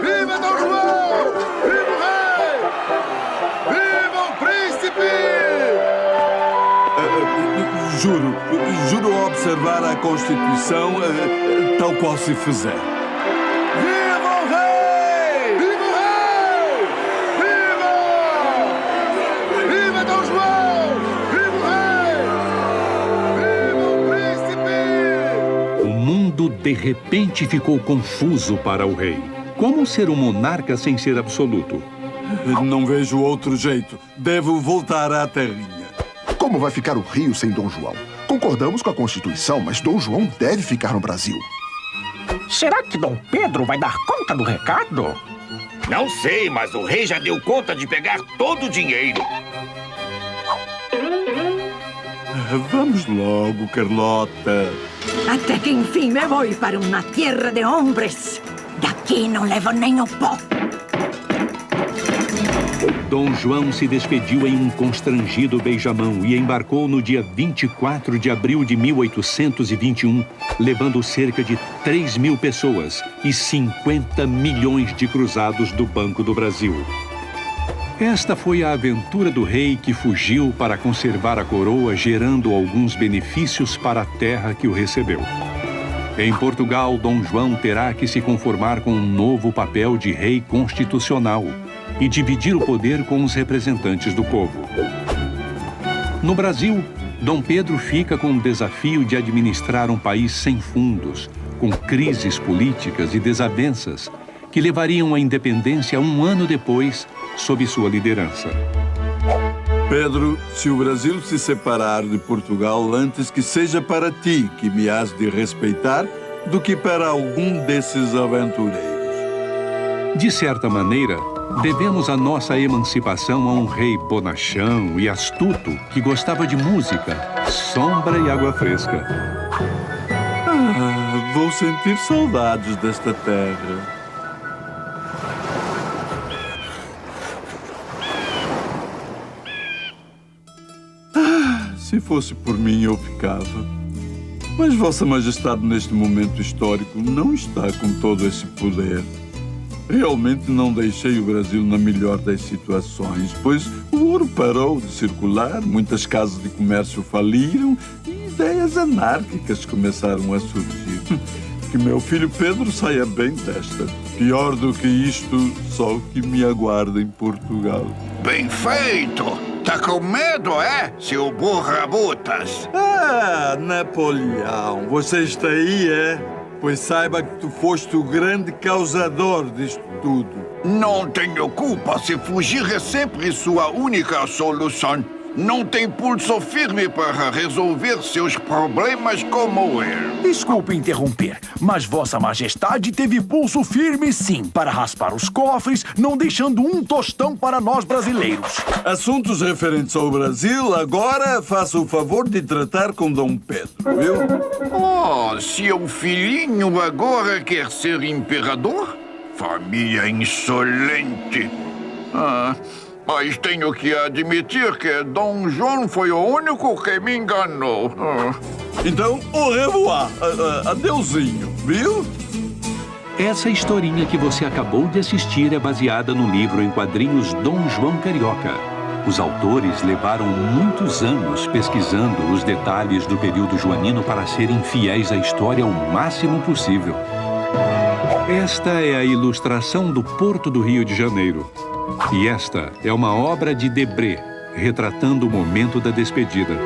Viva Dom João! Viva o rei! Viva o príncipe! Juro observar a Constituição tal qual se fizer. De repente ficou confuso para o rei. Como ser um monarca sem ser absoluto? Não vejo outro jeito. Devo voltar à terrinha. Como vai ficar o Rio sem Dom João? Concordamos com a Constituição, mas Dom João deve ficar no Brasil. Será que Dom Pedro vai dar conta do recado? Não sei, mas o rei já deu conta de pegar todo o dinheiro. Vamos logo, Carlota. Até que enfim me vou para uma terra de hombres. Daqui não levo nem o pó. Dom João se despediu em um constrangido beijamão e embarcou no dia 24 de abril de 1821, levando cerca de 3.000 pessoas e 50 milhões de cruzados do Banco do Brasil. Esta foi a aventura do rei que fugiu para conservar a coroa, gerando alguns benefícios para a terra que o recebeu. Em Portugal, Dom João terá que se conformar com um novo papel de rei constitucional e dividir o poder com os representantes do povo. No Brasil, Dom Pedro fica com o desafio de administrar um país sem fundos, com crises políticas e desavenças que levariam à independência um ano depois, sob sua liderança. Pedro, se o Brasil se separar de Portugal, antes que seja para ti que me has de respeitar, do que para algum desses aventureiros. De certa maneira, devemos a nossa emancipação a um rei bonachão e astuto que gostava de música, sombra e água fresca. Vou sentir saudades desta terra. Se fosse por mim, eu ficava. Mas Vossa Majestade, neste momento histórico, não está com todo esse poder. Realmente não deixei o Brasil na melhor das situações, pois o ouro parou de circular, muitas casas de comércio faliram e ideias anárquicas começaram a surgir. Que meu filho Pedro saia bem desta. Pior do que isto, só o que me aguarda em Portugal. Bem feito! Tá com medo, é, seu burrabutas? Napoleão, você está aí, é? Pois saiba que tu foste o grande causador disto tudo. Não tenho culpa se fugir é sempre sua única solução. Não tem pulso firme para resolver seus problemas como ele. Desculpe interromper, mas Vossa Majestade teve pulso firme sim, para raspar os cofres, não deixando um tostão para nós brasileiros. Assuntos referentes ao Brasil, agora faça o favor de tratar com Dom Pedro, viu? Oh, seu filhinho agora quer ser imperador? Família insolente. Mas tenho que admitir que Dom João foi o único que me enganou. Então, au revoir. Adeusinho, viu? Essa historinha que você acabou de assistir é baseada no livro em quadrinhos Dom João Carioca. Os autores levaram muitos anos pesquisando os detalhes do período joanino para serem fiéis à história o máximo possível. Esta é a ilustração do Porto do Rio de Janeiro. E esta é uma obra de Debré, retratando o momento da despedida.